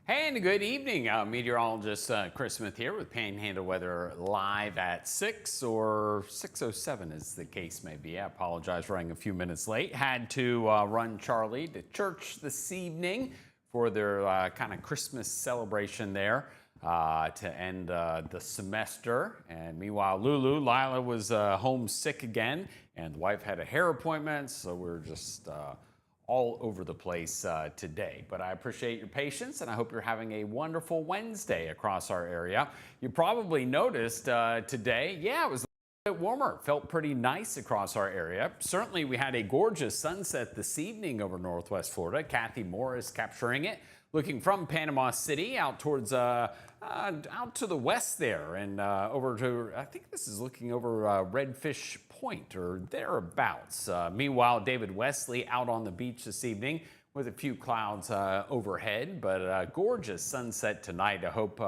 Hey, and good evening. Meteorologist Chris Smith here with Panhandle Weather live at 6 or 6:07 as the case may be. I apologize for running a few minutes late. Had to run Charlie to church this evening for their kind of Christmas celebration there to end the semester. And meanwhile, Lila was home sick again, and the wife had a hair appointment, so we're just all over the place today. But I appreciate your patience, and I hope you're having a wonderful Wednesday across our area. You probably noticed today, it was a bit warmer. Felt pretty nice across our area. Certainly, we had a gorgeous sunset this evening over Northwest Florida. Kathy Morris capturing it, looking from Panama City out towards out to the west there, and over to, I think this is looking over Redfish Point or thereabouts. Meanwhile, David Wesley out on the beach this evening with a few clouds overhead, but a gorgeous sunset tonight. I hope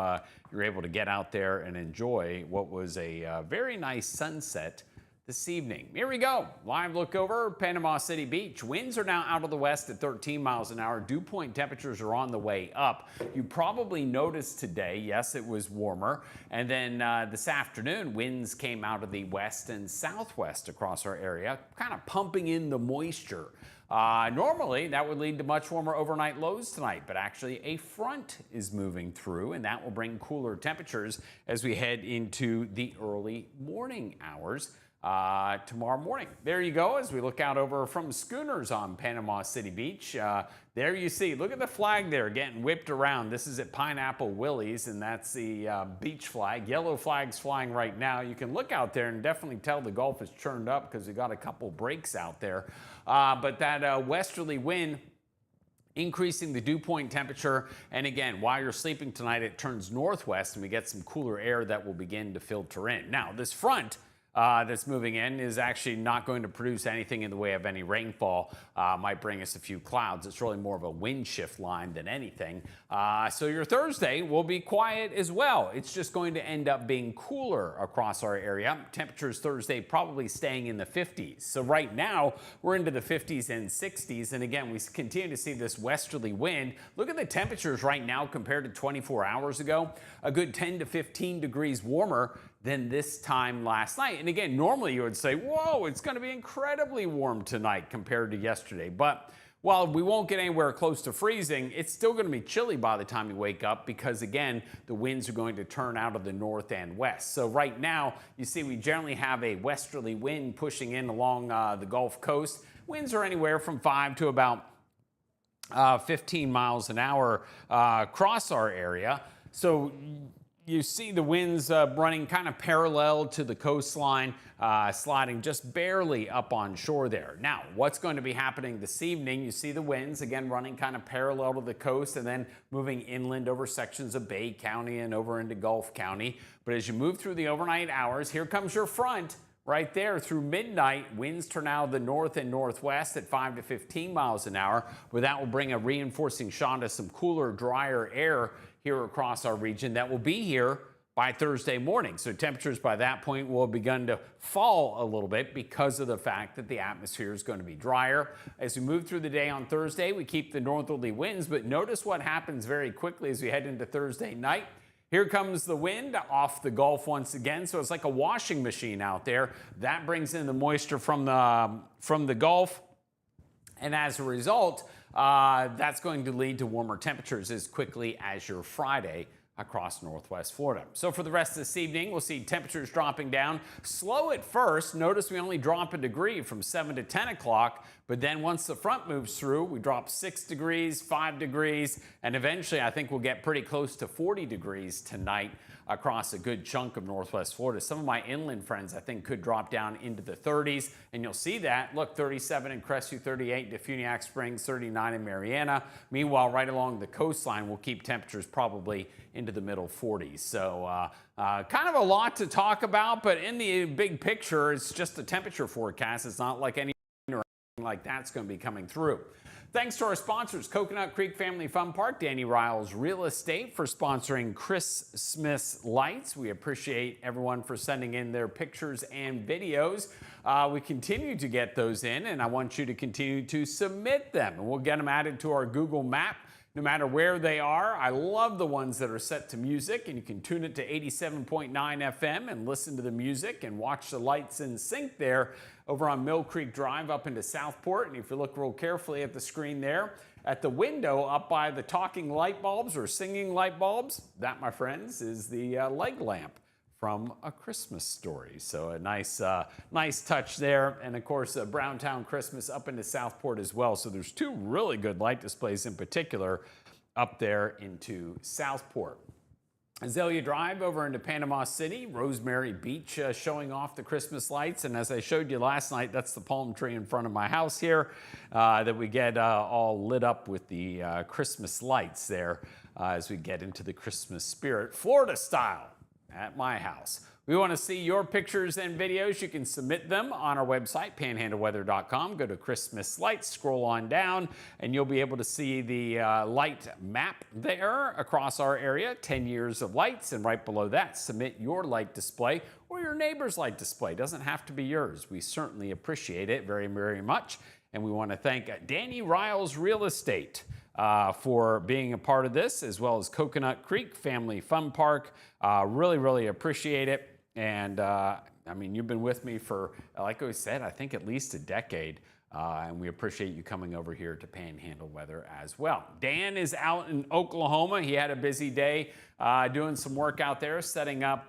you're able to get out there and enjoy what was a very nice sunset this evening. Here we go. Live look over Panama City Beach. Winds are now out of the west at 13 miles an hour. Dew point temperatures are on the way up. You probably noticed today, yes, it was warmer. And then this afternoon, winds came out of the west and southwest across our area, kind of pumping in the moisture. Normally, that would lead to much warmer overnight lows tonight, but actually a front is moving through, and that will bring cooler temperatures as we head into the early morning hours tomorrow morning. There you go as we look out over from schooners on Panama City Beach. There you see, look at the flag there getting whipped around. This is at Pineapple Willie's, and that's the beach flag. Yellow flag's flying right now. You can look out there and definitely tell the Gulf is churned up because we got a couple breaks out there. But that westerly wind increasing the dew point temperature. And again, while you're sleeping tonight, it turns northwest and we get some cooler air that will begin to filter in. Now, this front that's moving in is actually not going to produce anything in the way of any rainfall. Might bring us a few clouds. It's really more of a wind shift line than anything. So your Thursday will be quiet as well. It's just going to end up being cooler across our area. Temperatures Thursday probably staying in the 50s. So right now we're into the 50s and 60s. And again, we continue to see this westerly wind. Look at the temperatures right now compared to 24 hours ago. A good 10 to 15 degrees warmer than this time last night. And again, normally you would say, whoa, it's going to be incredibly warm tonight compared to yesterday. But while we won't get anywhere close to freezing, it's still going to be chilly by the time you wake up because, again, the winds are going to turn out of the north and west. So right now, you see we generally have a westerly wind pushing in along the Gulf Coast. Winds are anywhere from 5 to about 15 miles an hour across our area. So you see the winds running kind of parallel to the coastline, sliding just barely up on shore there. Now, what's going to be happening this evening? You see the winds, again, running kind of parallel to the coast and then moving inland over sections of Bay County and over into Gulf County. But as you move through the overnight hours, here comes your front. Right there through midnight, winds turn out of the north and northwest at 5 to 15 miles an hour, where that will bring a reinforcing shot of some cooler, drier air here across our region that will be here by Thursday morning. So temperatures by that point will have begun to fall a little bit because of the fact that the atmosphere is going to be drier. As we move through the day on Thursday, we keep the northerly winds, but notice what happens very quickly as we head into Thursday night. Here comes the wind off the Gulf once again, so it's like a washing machine out there. That brings in the moisture from the Gulf, and as a result, that's going to lead to warmer temperatures as quickly as your Friday across Northwest Florida. So for the rest of this evening, we'll see temperatures dropping down. Slow at first. Notice we only drop a degree from 7 to 10 o'clock, but then once the front moves through, we drop 6 degrees, 5 degrees, and eventually I think we'll get pretty close to 40 degrees tonight across a good chunk of Northwest Florida. Some of my inland friends, I think, could drop down into the 30s, and you'll see that. Look, 37 in Crestview, 38 in Defuniak Springs, 39 in Mariana. Meanwhile, right along the coastline, we'll keep temperatures probably into the middle 40s. So kind of a lot to talk about, but in the big picture, it's just a temperature forecast. It's not like any like that's going to be coming through. Thanks to our sponsors, Coconut Creek Family Fun Park, Danny Riles Real Estate for sponsoring Chris Smith's Lights. We appreciate everyone for sending in their pictures and videos. We continue to get those in, and I want you to continue to submit them, and we'll get them added to our Google Map. no matter where they are. I love the ones that are set to music, and you can tune it to 87.9 FM and listen to the music and watch the lights in sync there over on Mill Creek Drive up into Southport. And if you look real carefully at the screen there, at the window up by the talking light bulbs or singing light bulbs, that, my friends, is the leg lamp from A Christmas Story. So a nice touch there. And of course, Browntown Christmas up into Southport as well. So there's two really good light displays in particular up there into Southport. Azalea Drive over into Panama City, Rosemary Beach showing off the Christmas lights. And as I showed you last night, that's the palm tree in front of my house here that we get all lit up with the Christmas lights there as we get into the Christmas spirit, Florida style, at my house. We want to see your pictures and videos. You can submit them on our website, panhandleweather.com. Go to Christmas lights, scroll on down, and you'll be able to see the light map there across our area, 10 years of lights, and right below that, submit your light display or your neighbor's light display. It doesn't have to be yours. We certainly appreciate it very, very much, and we want to thank Danny Riles Real Estate for being a part of this, as well as Coconut Creek Family Fun Park. Really, really appreciate it. And I mean, you've been with me for, like I said, I think at least a decade. And we appreciate you coming over here to Panhandle Weather as well. Dan is out in Oklahoma. He had a busy day doing some work out there, setting up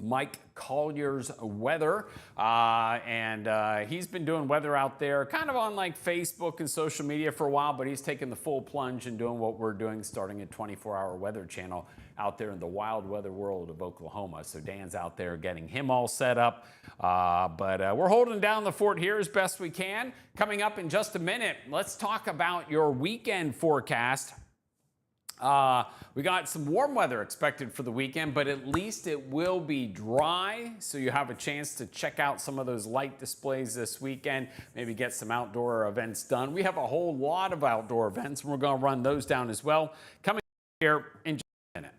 Mike Collier's weather, and he's been doing weather out there kind of on like Facebook and social media for a while, but he's taken the full plunge and doing what we're doing, starting a 24-hour weather channel out there in the wild weather world of Oklahoma. So Dan's out there getting him all set up, but we're holding down the fort here as best we can. Coming up in just a minute, let's talk about your weekend forecast. We got some warm weather expected for the weekend, but at least it will be dry, so you have a chance to check out some of those light displays this weekend, maybe get some outdoor events done. We have a whole lot of outdoor events, and we're going to run those down as well. Coming here in just a minute.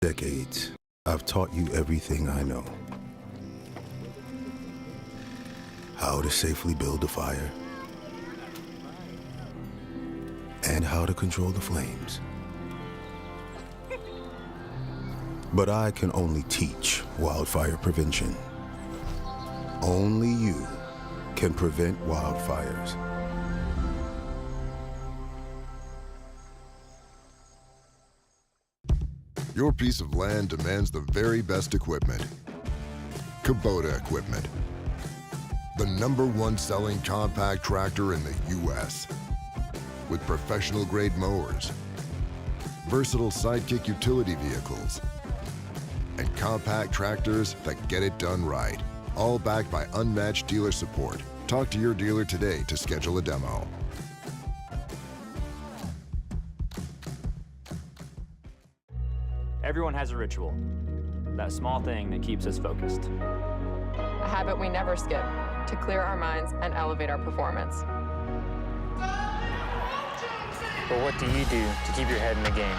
Decades, I've taught you everything I know. How to safely build a fire, and how to control the flames. But I can only teach wildfire prevention. Only you can prevent wildfires. Your piece of land demands the very best equipment. Kubota equipment. The #1 selling compact tractor in the U.S. with professional-grade mowers, versatile sidekick utility vehicles, and compact tractors that get it done right. All backed by unmatched dealer support. Talk to your dealer today to schedule a demo. Everyone has a ritual, that small thing that keeps us focused. A habit we never skip to clear our minds and elevate our performance. But what do you do to keep your head in the game,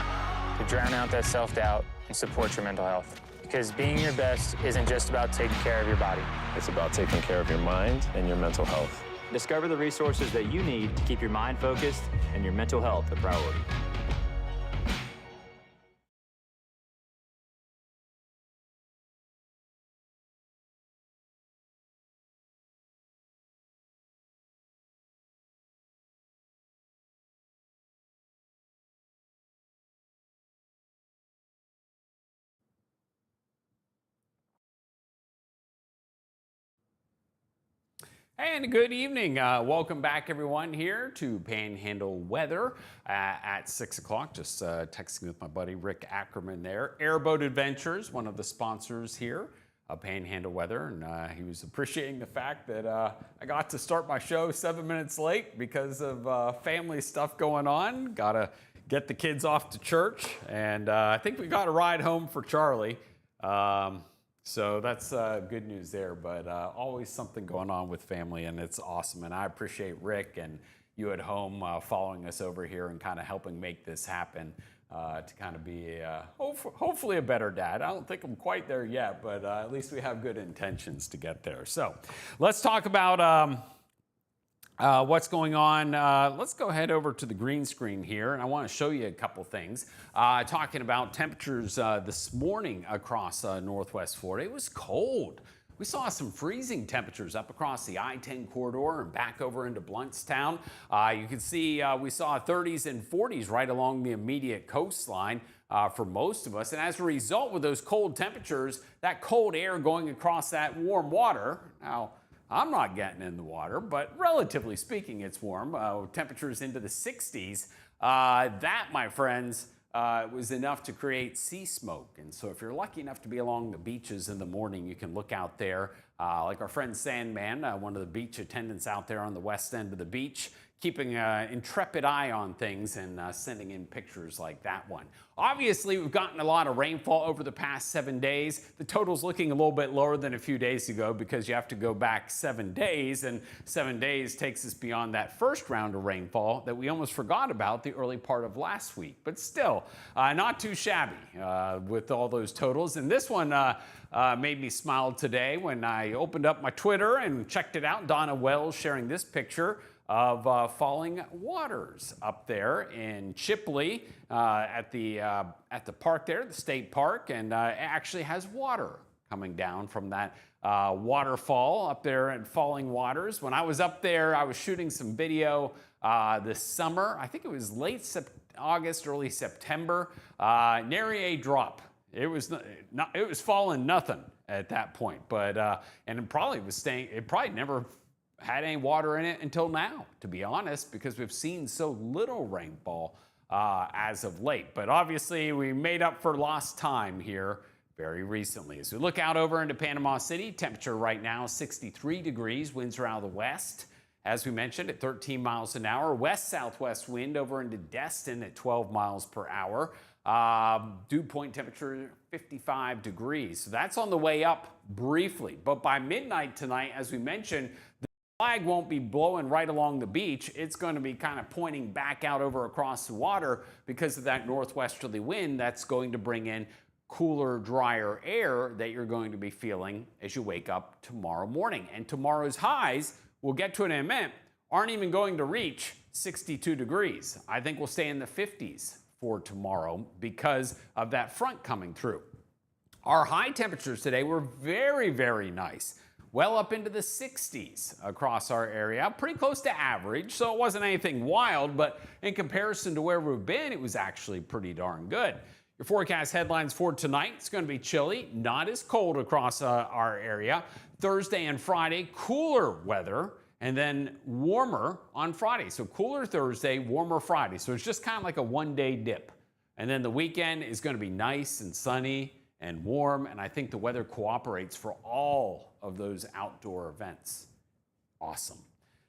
to drown out that self-doubt and support your mental health? Because being your best isn't just about taking care of your body. It's about taking care of your mind and your mental health. Discover the resources that you need to keep your mind focused and your mental health a priority. And good evening. Welcome back, everyone, here to Panhandle Weather at 6 o'clock. Just texting with my buddy Rick Ackerman there. Airboat Adventures, one of the sponsors here of Panhandle Weather. And he was appreciating the fact that I got to start my show 7 minutes late because of family stuff going on. Got to get the kids off to church. And I think we got a ride home for Charlie. So that's good news there, but always something going on with family, and it's awesome. And I appreciate Rick and you at home following us over here and kind of helping make this happen to kind of be hopefully a better dad. I don't think I'm quite there yet, but at least we have good intentions to get there. So let's talk about What's going on? Let's go ahead over to the green screen here, and I want to show you a couple things. Talking about temperatures this morning across northwest Florida. It was cold. We saw some freezing temperatures up across the I-10 corridor and back over into Bluntstown. You can see we saw 30s and 40s right along the immediate coastline for most of us. And as a result, with those cold temperatures, that cold air going across that warm water. Now, I'm not getting in the water, but relatively speaking, it's warm. Temperatures into the 60s. That, my friends, was enough to create sea smoke. And so if you're lucky enough to be along the beaches in the morning, you can look out there. Like our friend Sandman, one of the beach attendants out there on the west end of the beach, keeping an intrepid eye on things and sending in pictures like that one. Obviously, we've gotten a lot of rainfall over the past 7 days. The total's looking a little bit lower than a few days ago because you have to go back 7 days, and 7 days takes us beyond that first round of rainfall that we almost forgot about the early part of last week. But still, not too shabby with all those totals. And this one made me smile today when I opened up my Twitter and checked it out. Donna Wells sharing this picture of falling waters up there in Chipley at the park there, the state park, and it actually has water coming down from that waterfall up there at Falling Waters. When I was up there, I was shooting some video this summer. I think it was late August, early September. Nary a drop. It was falling nothing at that point, but and it probably never had any water in it until now, to be honest, because we've seen so little rainfall as of late. But obviously, we made up for lost time here very recently. As we look out over into Panama City, temperature right now 63 degrees, winds are out of the west. As we mentioned, at 13 miles an hour, west-southwest wind over into Destin at 12 miles per hour. Dew point temperature 55 degrees. So that's on the way up briefly. But by midnight tonight, as we mentioned, flag won't be blowing right along the beach. It's going to be kind of pointing back out over across the water because of that northwesterly wind that's going to bring in cooler, drier air that you're going to be feeling as you wake up tomorrow morning. And tomorrow's highs, we'll get to it in a minute, aren't even going to reach 62 degrees. I think we'll stay in the 50s for tomorrow because of that front coming through. Our high temperatures today were very, very nice. Well up into the 60s across our area, pretty close to average, so it wasn't anything wild, but in comparison to where we've been, it was actually pretty darn good. Your forecast headlines for tonight, it's going to be chilly, not as cold across our area. Thursday and Friday, cooler weather, and then warmer on Friday. So cooler Thursday, warmer Friday. So it's just kind of like a one-day dip. And then the weekend is going to be nice and sunny and warm, and I think the weather cooperates for all of those outdoor events. Awesome.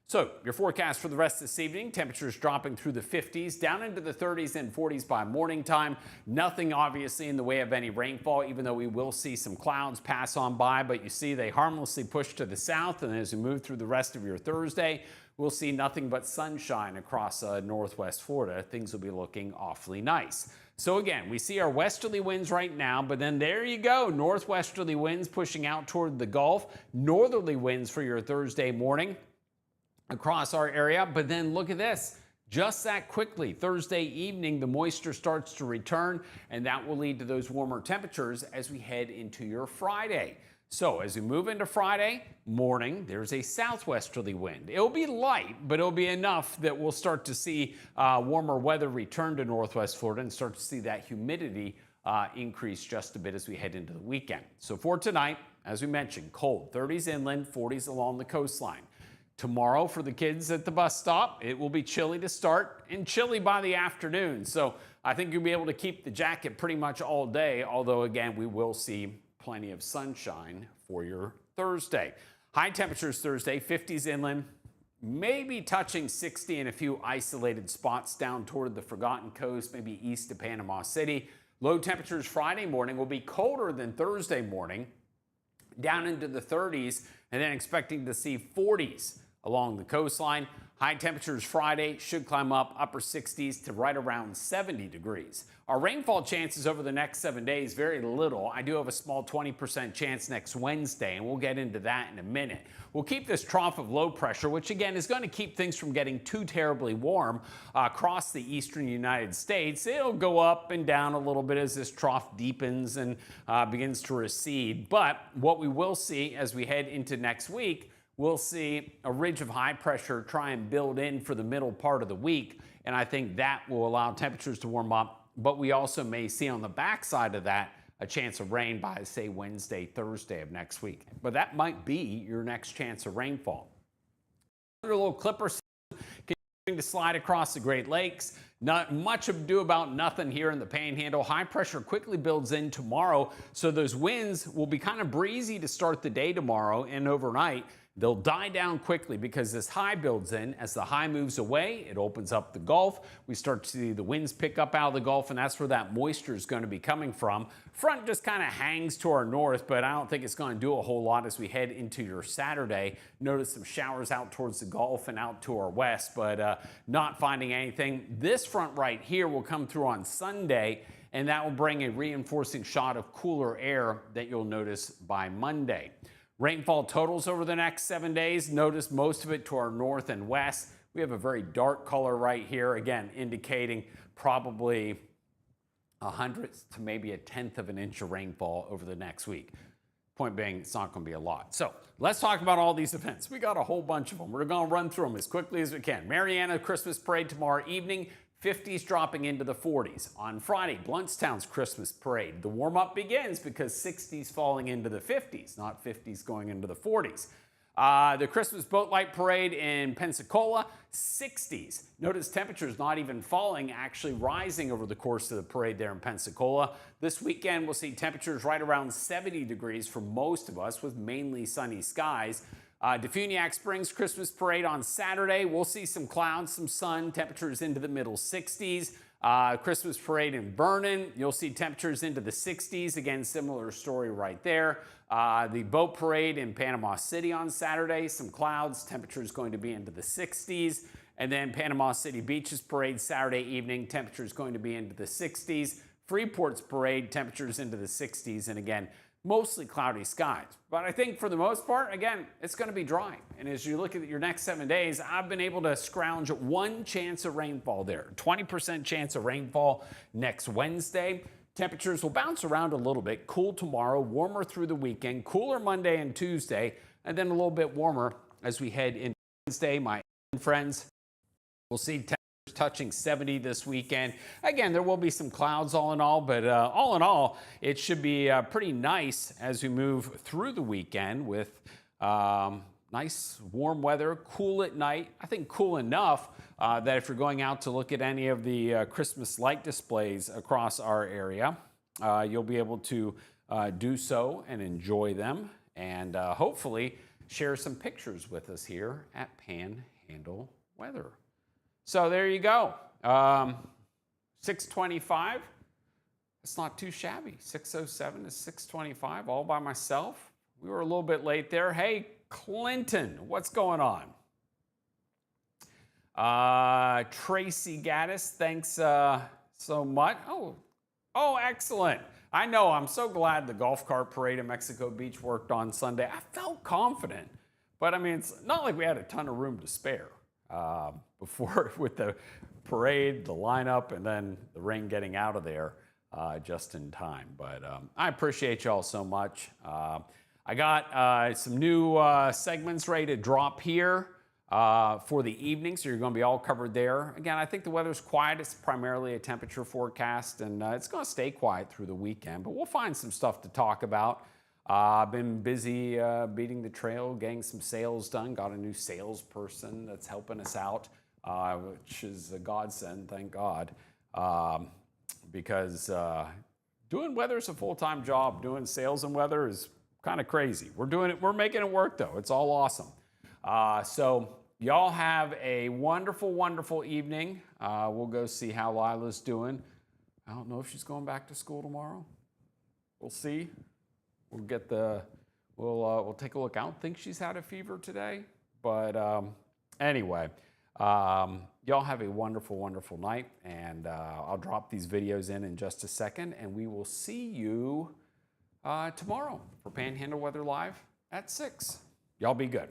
So your forecast for the rest of this evening, temperatures dropping through the 50s, down into the 30s and 40s by morning time. Nothing obviously in the way of any rainfall, even though we will see some clouds pass on by, but you see they harmlessly push to the south, and as we move through the rest of your Thursday, we'll see nothing but sunshine across northwest Florida. Things will be looking awfully nice. So again, we see our westerly winds right now, but then there you go, northwesterly winds pushing out toward the Gulf, northerly winds for your Thursday morning across our area. But then look at this, just that quickly, Thursday evening, the moisture starts to return, and that will lead to those warmer temperatures as we head into your Friday. So as we move into Friday morning, there's a southwesterly wind. It'll be light, but it'll be enough that we'll start to see warmer weather return to northwest Florida and start to see that humidity increase just a bit as we head into the weekend. So for tonight, as we mentioned, cold, 30s inland, 40s along the coastline. Tomorrow for the kids at the bus stop, it will be chilly to start and chilly by the afternoon. So I think you'll be able to keep the jacket pretty much all day, although again, we will see plenty of sunshine for your Thursday. High temperatures Thursday, 50s inland, maybe touching 60 in a few isolated spots down toward the Forgotten Coast, maybe east of Panama City. Low temperatures Friday morning will be colder than Thursday morning, down into the 30s, and then expecting to see 40s along the coastline. High temperatures Friday should climb up upper 60s to right around 70 degrees. Our rainfall chances over the next 7 days, very little. I do have a small 20% chance next Wednesday, and we'll get into that in a minute. We'll keep this trough of low pressure, which again is going to keep things from getting too terribly warm across the eastern United States. It'll go up and down a little bit as this trough deepens and begins to recede. But what we will see as we head into next week, we'll see a ridge of high pressure try and build in for the middle part of the week, and I think that will allow temperatures to warm up. But we also may see on the backside of that a chance of rain by, say, Wednesday, Thursday of next week. But that might be your next chance of rainfall. Another little clipper continuing to slide across the Great Lakes. Not much ado about nothing here in the Panhandle. High pressure quickly builds in tomorrow, so those winds will be kind of breezy to start the day tomorrow and overnight. They'll die down quickly because this high builds in. As the high moves away, it opens up the Gulf. We start to see the winds pick up out of the Gulf, and that's where that moisture is going to be coming from. Front just kind of hangs to our north, but I don't think it's going to do a whole lot as we head into your Saturday. Notice some showers out towards the Gulf and out to our west, but not finding anything. This front right here will come through on Sunday, and that will bring a reinforcing shot of cooler air that you'll notice by Monday. Rainfall totals over the next 7 days. Notice most of it to our north and west. We have a very dark color right here, again, indicating probably 1/100th to maybe 1/10 of an inch of rainfall over the next week. Point being, it's not going to be a lot. So let's talk about all these events. We got a whole bunch of them. We're going to run through them as quickly as we can. Mariana Christmas Parade tomorrow evening. 50s dropping into the 40s. On Friday, Blountstown's Christmas Parade. The warm-up begins because 60s falling into the 50s, not 50s going into the 40s. The Christmas Boat Light Parade in Pensacola, 60s. Notice temperatures not even falling, actually rising over the course of the parade there in Pensacola. This weekend, we'll see temperatures right around 70 degrees for most of us with mainly sunny skies. Defuniak Springs Christmas Parade on Saturday. We'll see some clouds, some sun, temperatures into the middle 60s. Christmas Parade in Vernon, you'll see temperatures into the 60s. Again, similar story right there. The Boat Parade in Panama City on Saturday, some clouds, temperatures going to be into the 60s. And then Panama City Beaches Parade Saturday evening, temperatures going to be into the 60s. Freeport's Parade, temperatures into the 60s. And again, mostly cloudy skies. But I think for the most part, again, it's going to be dry. And as you look at your next 7 days, I've been able to scrounge one chance of rainfall there. 20% chance of rainfall next Wednesday. Temperatures will bounce around a little bit. Cool tomorrow, warmer through the weekend, cooler Monday and Tuesday, and then a little bit warmer as we head into Wednesday. My friends, we'll see temperatures touching 70 this weekend. Again, there will be some clouds all in all, but all in all, it should be pretty nice as we move through the weekend with nice warm weather, cool at night. I think cool enough that if you're going out to look at any of the Christmas light displays across our area, you'll be able to do so and enjoy them and hopefully share some pictures with us here at Panhandle Weather. So there you go. 625. It's not too shabby. 607 is 625 all by myself. We were a little bit late there. Hey, Clinton, what's going on? Tracy Gaddis, thanks so much. Oh, excellent. I know. I'm so glad the golf cart parade in Mexico Beach worked on Sunday. I felt confident. But, I mean, it's not like we had a ton of room to spare. Before with the parade, the lineup, and then the rain getting out of there just in time. But I appreciate y'all so much. I got some new segments ready to drop here for the evening, so you're going to be all covered there. Again, I think the weather's quiet. It's primarily a temperature forecast, and it's going to stay quiet through the weekend. But we'll find some stuff to talk about. I've been busy beating the trail, getting some sales done. Got a new salesperson that's helping us out, which is a godsend, thank God. Because doing weather is a full-time job. Doing sales and weather is kind of crazy. We're doing it. We're making it work, though. It's all awesome. So y'all have a wonderful, wonderful evening. We'll go see how Lila's doing. I don't know if she's going back to school tomorrow. We'll see. We'll get we'll take a look. I don't think she's had a fever today, but anyway, Y'all have a wonderful, wonderful night, and I'll drop these videos in just a second, and we will see you tomorrow for Panhandle Weather Live at 6. Y'all be good.